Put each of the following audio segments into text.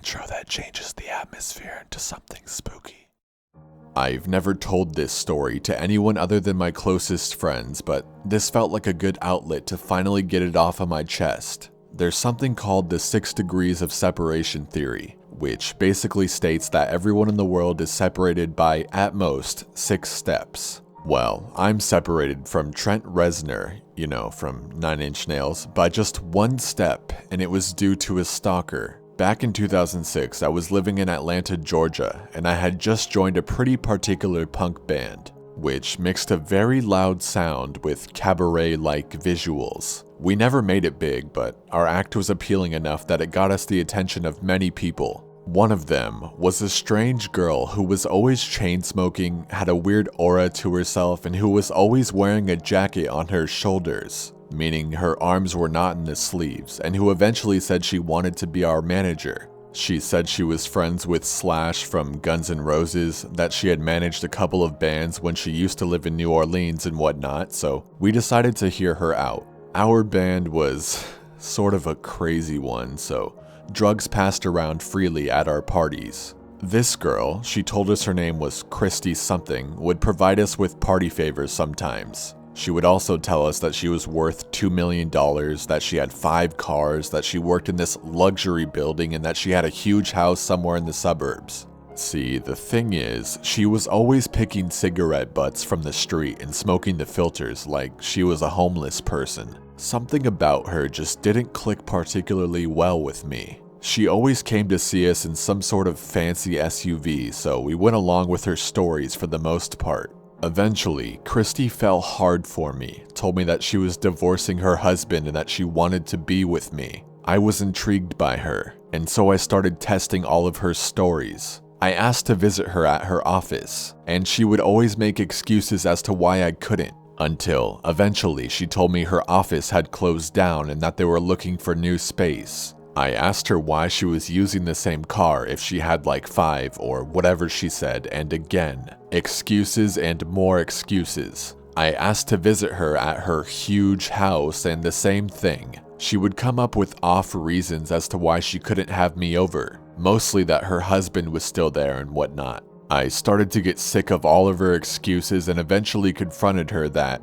intro that changes the atmosphere into something spooky. I've never told this story to anyone other than my closest friends, but this felt like a good outlet to finally get it off of my chest. There's something called the 6 degrees of separation theory, which basically states that everyone in the world is separated by, at most, 6 steps. Well, I'm separated from Trent Reznor, from 9 Inch Nails, by just 1 step, and it was due to a stalker. Back in 2006, I was living in Atlanta, Georgia, and I had just joined a pretty particular punk band, which mixed a very loud sound with cabaret-like visuals. We never made it big, but our act was appealing enough that it got us the attention of many people. One of them was a strange girl who was always chain-smoking, had a weird aura to herself, and who was always wearing a jacket on her shoulders, meaning her arms were not in the sleeves, and who eventually said she wanted to be our manager. She said she was friends with Slash from Guns N' Roses, that she had managed a couple of bands when she used to live in New Orleans and whatnot, so we decided to hear her out. Our band was sort of a crazy one, so drugs passed around freely at our parties. This girl, she told us her name was Christy something, would provide us with party favors sometimes. She would also tell us that she was worth $2 million, that she had 5 cars, that she worked in this luxury building, and that she had a huge house somewhere in the suburbs. See, the thing is, she was always picking cigarette butts from the street and smoking the filters like she was a homeless person. Something about her just didn't click particularly well with me. She always came to see us in some sort of fancy SUV, so we went along with her stories for the most part. Eventually, Christy fell hard for me, told me that she was divorcing her husband and that she wanted to be with me. I was intrigued by her, and so I started testing all of her stories. I asked to visit her at her office, and she would always make excuses as to why I couldn't, until eventually she told me her office had closed down and that they were looking for new space. I asked her why she was using the same car if she had like 5 or whatever she said, and again, excuses and more excuses. I asked to visit her at her huge house, and the same thing. She would come up with off reasons as to why she couldn't have me over, mostly that her husband was still there and whatnot. I started to get sick of all of her excuses and eventually confronted her that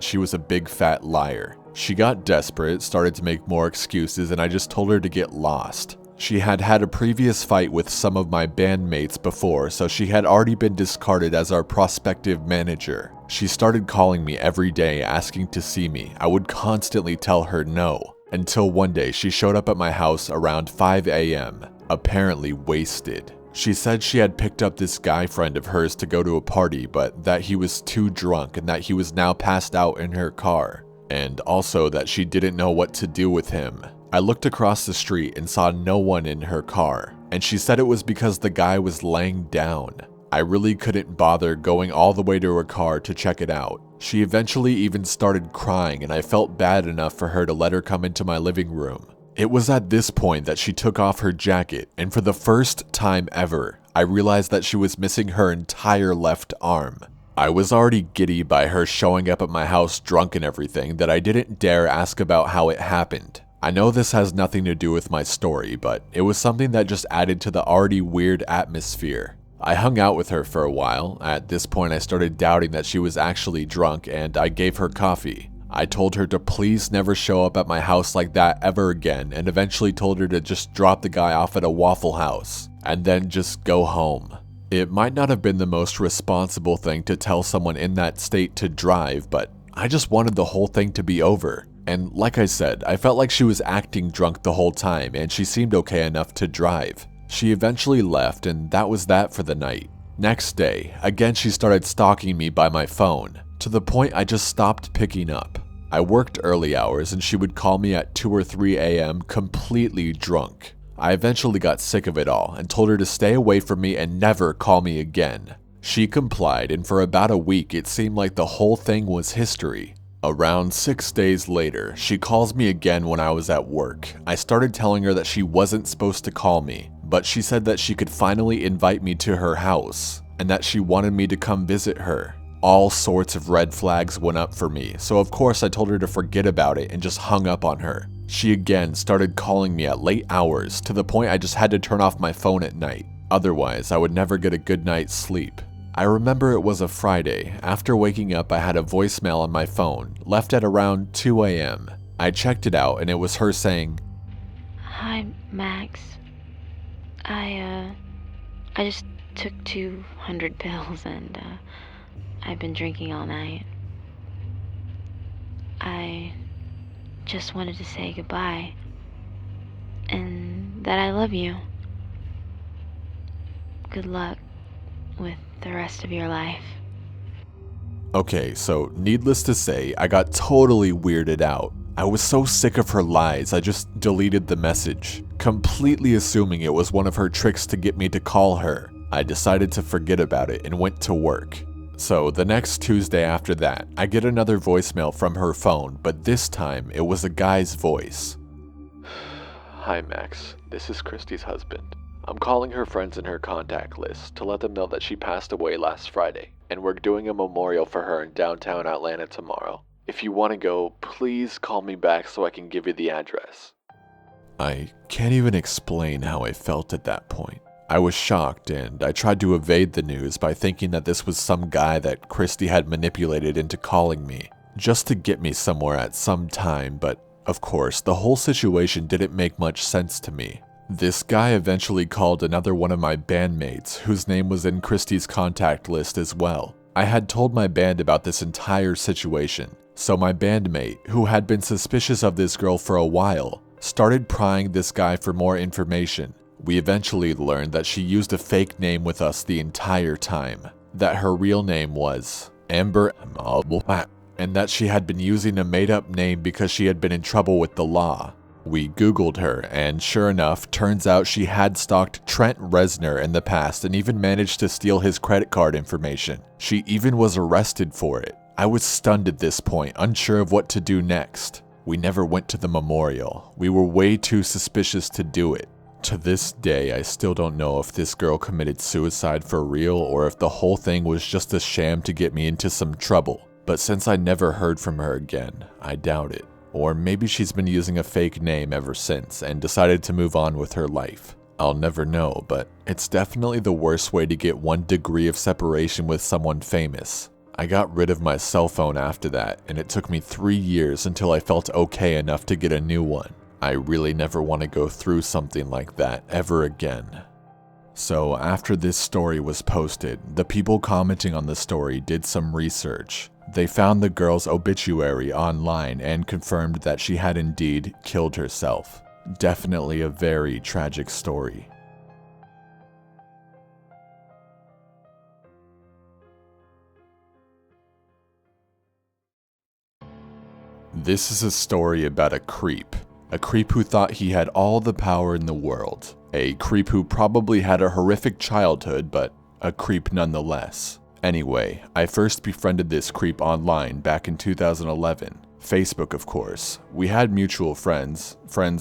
she was a big fat liar. She got desperate, started to make more excuses, and I just told her to get lost. She had had a previous fight with some of my bandmates before, so she had already been discarded as our prospective manager. She started calling me every day asking to see me. I would constantly tell her no, until one day she showed up at my house around 5 a.m., apparently wasted. She said she had picked up this guy friend of hers to go to a party, but that he was too drunk and that he was now passed out in her car, and also that she didn't know what to do with him. I looked across the street and saw no one in her car, and she said it was because the guy was laying down. I really couldn't bother going all the way to her car to check it out. She eventually even started crying, and I felt bad enough for her to let her come into my living room. It was at this point that she took off her jacket, and for the first time ever, I realized that she was missing her entire left arm. I was already giddy by her showing up at my house drunk and everything that I didn't dare ask about how it happened. I know this has nothing to do with my story, but it was something that just added to the already weird atmosphere. I hung out with her for a while. At this point, I started doubting that she was actually drunk, and I gave her coffee. I told her to please never show up at my house like that ever again, and eventually told her to just drop the guy off at a Waffle House, and then just go home. It might not have been the most responsible thing to tell someone in that state to drive, but I just wanted the whole thing to be over. And like I said, I felt like she was acting drunk the whole time, and she seemed okay enough to drive. She eventually left, and that was that for the night. Next day, again she started stalking me by my phone, to the point I just stopped picking up. I worked early hours, and she would call me at 2 or 3 a.m. completely drunk. I eventually got sick of it all and told her to stay away from me and never call me again. She complied, and for about a week it seemed like the whole thing was history. Around 6 days later, she calls me again when I was at work. I started telling her that she wasn't supposed to call me, but she said that she could finally invite me to her house, and that she wanted me to come visit her. All sorts of red flags went up for me, so of course I told her to forget about it and just hung up on her. She again started calling me at late hours to the point I just had to turn off my phone at night. Otherwise, I would never get a good night's sleep. I remember it was a Friday. After waking up, I had a voicemail on my phone, left at around 2 a.m. I checked it out and it was her saying, "Hi, Max. I just took 200 pills and, I've been drinking all night. I just wanted to say goodbye and that I love you. Good luck with the rest of your life." Okay, so needless to say, I got totally weirded out. I was so sick of her lies, I just deleted the message, completely assuming it was one of her tricks to get me to call her. I decided to forget about it and went to work. So the next Tuesday after that, I get another voicemail from her phone, but this time it was a guy's voice. "Hi Max, this is Christy's husband. I'm calling her friends in her contact list to let them know that she passed away last Friday, and we're doing a memorial for her in downtown Atlanta tomorrow. If you want to go, please call me back so I can give you the address." I can't even explain how I felt at that point. I was shocked, and I tried to evade the news by thinking that this was some guy that Christy had manipulated into calling me, just to get me somewhere at some time, but of course, the whole situation didn't make much sense to me. This guy eventually called another one of my bandmates, whose name was in Christy's contact list as well. I had told my band about this entire situation, so my bandmate, who had been suspicious of this girl for a while, started prying this guy for more information. We eventually learned that she used a fake name with us the entire time, that her real name was Amber, and that she had been using a made-up name because she had been in trouble with the law. We Googled her, and sure enough, turns out she had stalked Trent Reznor in the past and even managed to steal his credit card information. She even was arrested for it. I was stunned at this point, unsure of what to do next. We never went to the memorial. We were way too suspicious to do it. To this day, I still don't know if this girl committed suicide for real or if the whole thing was just a sham to get me into some trouble. But since I never heard from her again, I doubt it. Or maybe she's been using a fake name ever since and decided to move on with her life. I'll never know, but it's definitely the worst way to get 1 degree of separation with someone famous. I got rid of my cell phone after that, and it took me 3 years until I felt okay enough to get a new one. I really never want to go through something like that ever again. So after this story was posted, the people commenting on the story did some research. They found the girl's obituary online and confirmed that she had indeed killed herself. Definitely a very tragic story. This is a story about a creep who thought he had all the power in the world. A creep who probably had a horrific childhood, but a creep nonetheless. Anyway, I first befriended this creep online back in 2011. Facebook, of course. We had mutual friends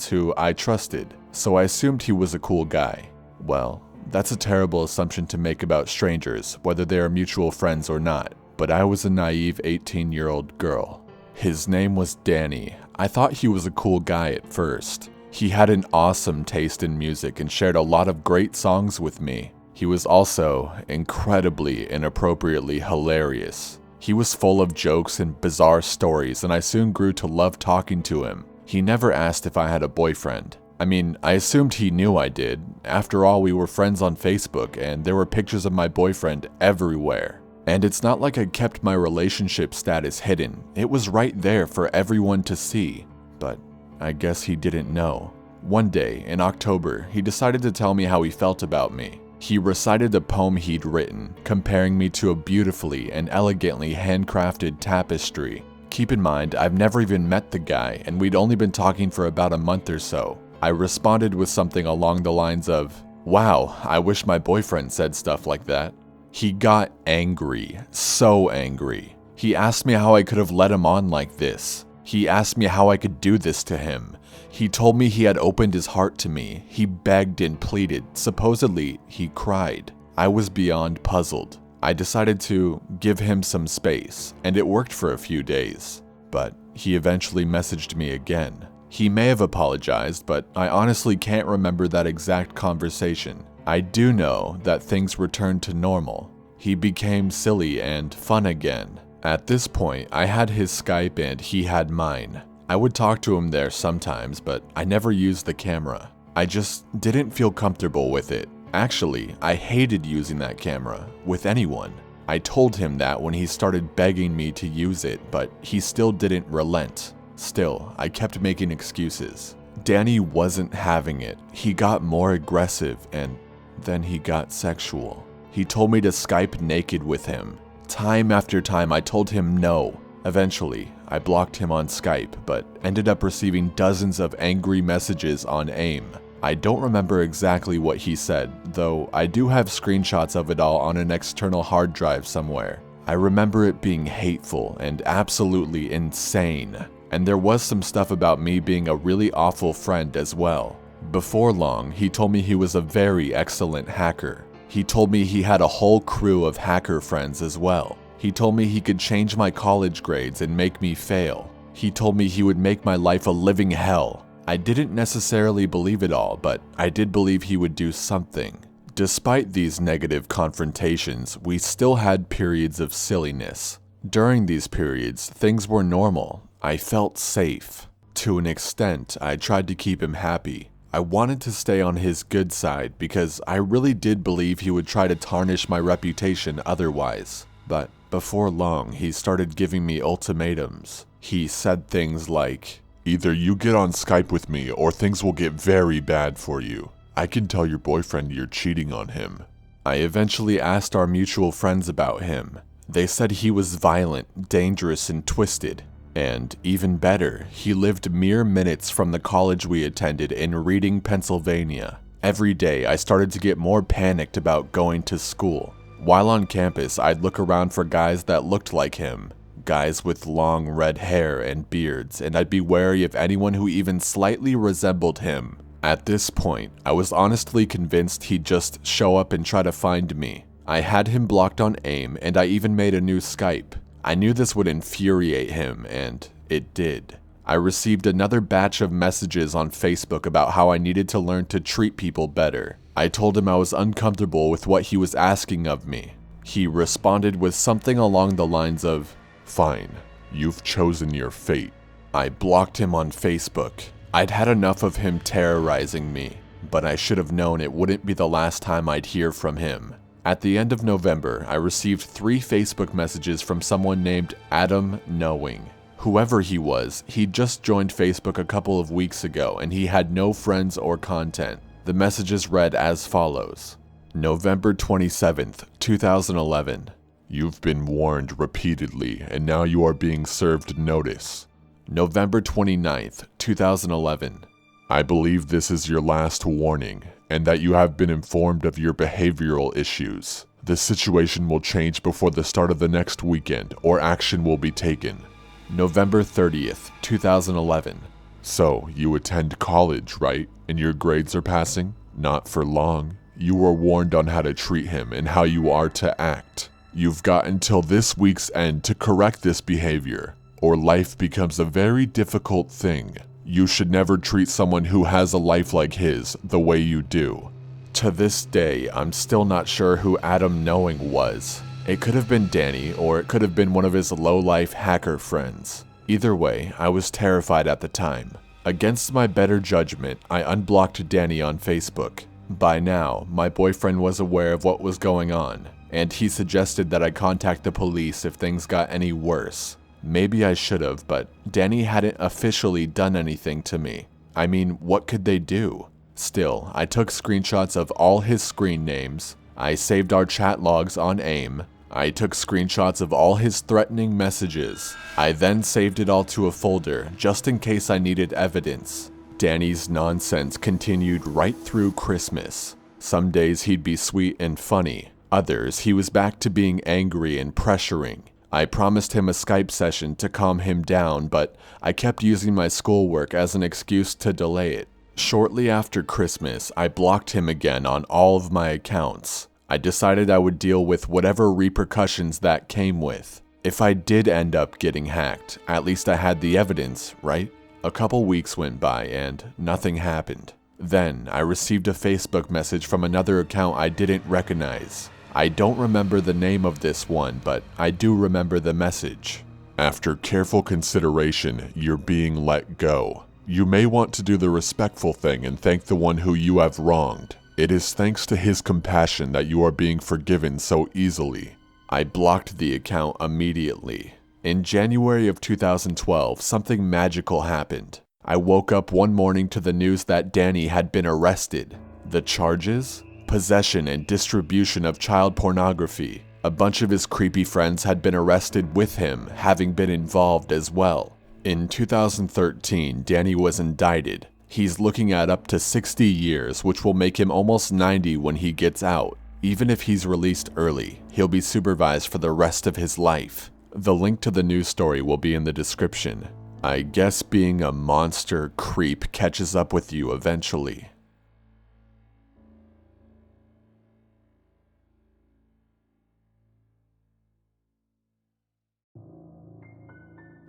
who I trusted, so I assumed he was a cool guy. Well, that's a terrible assumption to make about strangers, whether they are mutual friends or not, but I was a naive 18-year-old girl. His name was Danny. I thought he was a cool guy at first. He had an awesome taste in music and shared a lot of great songs with me. He was also incredibly inappropriately hilarious. He was full of jokes and bizarre stories, and I soon grew to love talking to him. He never asked if I had a boyfriend. I mean, I assumed he knew I did. After all, we were friends on Facebook, and there were pictures of my boyfriend everywhere. And it's not like I kept my relationship status hidden. It was right there for everyone to see. But I guess he didn't know. One day, in October, he decided to tell me how he felt about me. He recited a poem he'd written, comparing me to a beautifully and elegantly handcrafted tapestry. Keep in mind, I've never even met the guy, and we'd only been talking for about a month or so. I responded with something along the lines of, "Wow, I wish my boyfriend said stuff like that." He got angry, so angry. He asked me how I could have let him on like this. He asked me how I could do this to him. He told me he had opened his heart to me. He begged and pleaded. Supposedly, he cried. I was beyond puzzled. I decided to give him some space, and it worked for a few days. But he eventually messaged me again. He may have apologized, but I honestly can't remember that exact conversation. I do know that things returned to normal. He became silly and fun again. At this point, I had his Skype and he had mine. I would talk to him there sometimes, but I never used the camera. I just didn't feel comfortable with it. Actually, I hated using that camera with anyone. I told him that when he started begging me to use it, but he still didn't relent. Still, I kept making excuses. Danny wasn't having it. He got more aggressive and then he got sexual. He told me to Skype naked with him. Time after time, I told him no. Eventually, I blocked him on Skype, but ended up receiving dozens of angry messages on AIM. I don't remember exactly what he said, though I do have screenshots of it all on an external hard drive somewhere. I remember it being hateful and absolutely insane, and there was some stuff about me being a really awful friend as well. Before long, he told me he was a very excellent hacker. He told me he had a whole crew of hacker friends as well. He told me he could change my college grades and make me fail. He told me he would make my life a living hell. I didn't necessarily believe it all, but I did believe he would do something. Despite these negative confrontations, we still had periods of silliness. During these periods, things were normal. I felt safe. To an extent, I tried to keep him happy. I wanted to stay on his good side because I really did believe he would try to tarnish my reputation otherwise. But before long, he started giving me ultimatums. He said things like, Either you get on Skype with me or things will get very bad for you. I can tell your boyfriend you're cheating on him. I eventually asked our mutual friends about him. They said he was violent, dangerous, and twisted. And even better, he lived mere minutes from the college we attended in Reading, Pennsylvania. Every day, I started to get more panicked about going to school. While on campus, I'd look around for guys that looked like him. Guys with long red hair and beards, and I'd be wary of anyone who even slightly resembled him. At this point, I was honestly convinced he'd just show up and try to find me. I had him blocked on AIM, and I even made a new Skype. I knew this would infuriate him, and it did. I received another batch of messages on Facebook about how I needed to learn to treat people better. I told him I was uncomfortable with what he was asking of me. He responded with something along the lines of, Fine, you've chosen your fate. I blocked him on Facebook. I'd had enough of him terrorizing me, but I should have known it wouldn't be the last time I'd hear from him. At the end of November, I received 3 Facebook messages from someone named Adam Knowing. Whoever he was, he'd just joined Facebook a couple of weeks ago and he had no friends or content. The messages read as follows. November 27th, 2011. You've been warned repeatedly, and now you are being served notice. November 29th, 2011. I believe this is your last warning, and that you have been informed of your behavioral issues. The situation will change before the start of the next weekend, or action will be taken. November 30th, 2011. So, you attend college, right? And your grades are passing? Not for long. You were warned on how to treat him and how you are to act. You've got until this week's end to correct this behavior, or life becomes a very difficult thing. You should never treat someone who has a life like his the way you do. To this day, I'm still not sure who Adam Knowing was. It could have been Danny, or it could have been one of his low-life hacker friends. Either way, I was terrified at the time. Against my better judgment, I unblocked Danny on Facebook. By now, my boyfriend was aware of what was going on, and he suggested that I contact the police if things got any worse. Maybe I should have, but Danny hadn't officially done anything to me. I mean, what could they do? Still, I took screenshots of all his screen names. I saved our chat logs on AIM. I took screenshots of all his threatening messages. I then saved it all to a folder, just in case I needed evidence. Danny's nonsense continued right through Christmas. Some days he'd be sweet and funny. Others, he was back to being angry and pressuring. I promised him a Skype session to calm him down, but I kept using my schoolwork as an excuse to delay it. Shortly after Christmas, I blocked him again on all of my accounts. I decided I would deal with whatever repercussions that came with. If I did end up getting hacked, at least I had the evidence, right? A couple weeks went by and nothing happened. Then I received a Facebook message from another account I didn't recognize. I don't remember the name of this one, but I do remember the message. After careful consideration, you're being let go. You may want to do the respectful thing and thank the one who you have wronged. It is thanks to his compassion that you are being forgiven so easily. I blocked the account immediately. In January of 2012, something magical happened. I woke up one morning to the news that Danny had been arrested. The charges? Possession and distribution of child pornography. A bunch of his creepy friends had been arrested with him, having been involved as well. In 2013, Danny was indicted. He's looking at up to 60 years, which will make him almost 90 when he gets out. Even if he's released early, he'll be supervised for the rest of his life. The link to the news story will be in the description. I guess being a monster creep catches up with you eventually.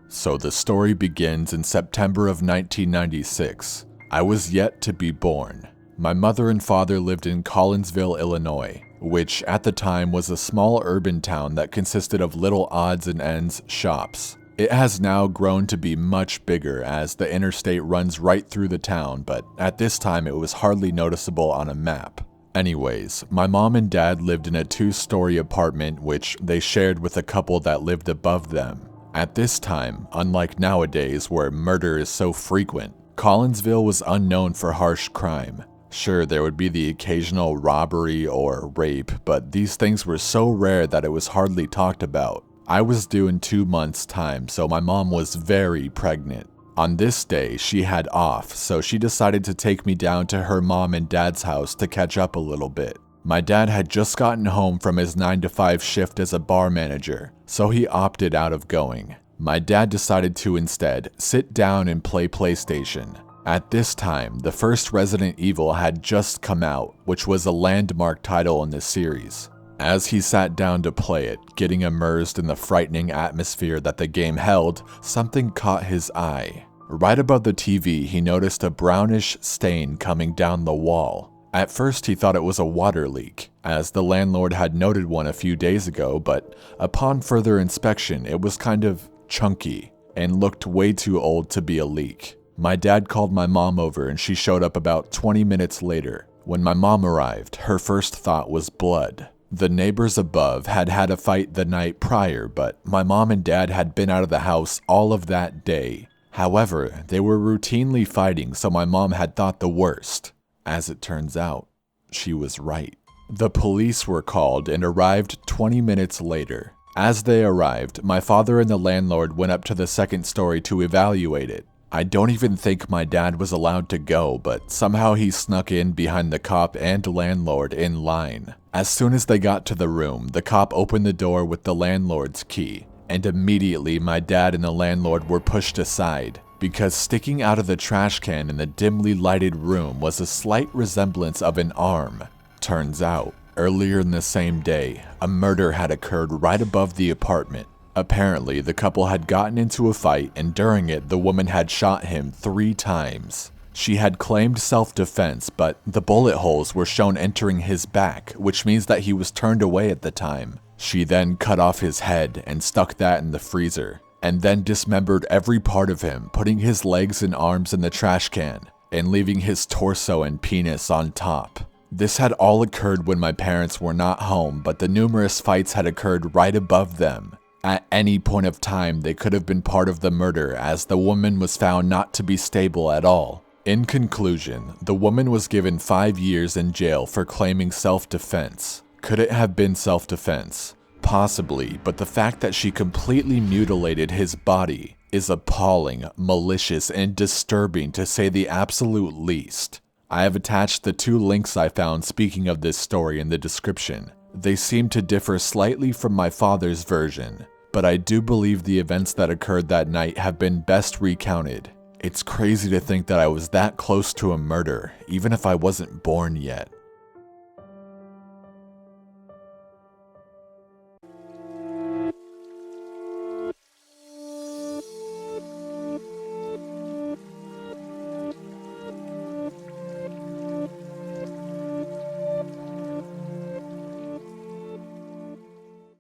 So the story begins in September of 1996. I was yet to be born. My mother and father lived in Collinsville, Illinois, which at the time was a small urban town that consisted of little odds and ends shops. It has now grown to be much bigger as the interstate runs right through the town, but at this time it was hardly noticeable on a map. Anyways, my mom and dad lived in a 2-story apartment which they shared with a couple that lived above them. At this time, unlike nowadays where murder is so frequent, Collinsville was unknown for harsh crime. Sure, there would be the occasional robbery or rape, but these things were so rare that it was hardly talked about. I was due in 2 months' time, so my mom was very pregnant. On this day, she had off, so she decided to take me down to her mom and dad's house to catch up a little bit. My dad had just gotten home from his 9-to-5 shift as a bar manager, so he opted out of going. My dad decided to instead sit down and play PlayStation. At this time, the first Resident Evil had just come out, which was a landmark title in the series. As he sat down to play it, getting immersed in the frightening atmosphere that the game held, something caught his eye. Right above the TV, he noticed a brownish stain coming down the wall. At first, he thought it was a water leak, as the landlord had noted one a few days ago, but upon further inspection, it was kind of chunky and looked way too old to be a leak. My dad called my mom over and she showed up about 20 minutes later. When my mom arrived, her first thought was blood. The neighbors above had had a fight the night prior, but my mom and dad had been out of the house all of that day. However, they were routinely fighting, so my mom had thought the worst. As it turns out, she was right. The police were called and arrived 20 minutes later. As they arrived, my father and the landlord went up to the 2nd story to evaluate it. I don't even think my dad was allowed to go, but somehow he snuck in behind the cop and landlord in line. As soon as they got to the room, the cop opened the door with the landlord's key, and immediately my dad and the landlord were pushed aside, because sticking out of the trash can in the dimly lighted room was a slight resemblance of an arm. Turns out, earlier in the same day, a murder had occurred right above the apartment. Apparently, the couple had gotten into a fight, and during it, the woman had shot him 3 times. She had claimed self-defense, but the bullet holes were shown entering his back, which means that he was turned away at the time. She then cut off his head and stuck that in the freezer, and then dismembered every part of him, putting his legs and arms in the trash can, and leaving his torso and penis on top. This had all occurred when my parents were not home, but the numerous fights had occurred right above them. At any point of time, they could have been part of the murder, as the woman was found not to be stable at all. In conclusion, the woman was given 5 years in jail for claiming self-defense. Could it have been self-defense? Possibly, but the fact that she completely mutilated his body is appalling, malicious, and disturbing to say the absolute least. I have attached the 2 links I found speaking of this story in the description. They seem to differ slightly from my father's version, but I do believe the events that occurred that night have been best recounted. It's crazy to think that I was that close to a murder, even if I wasn't born yet.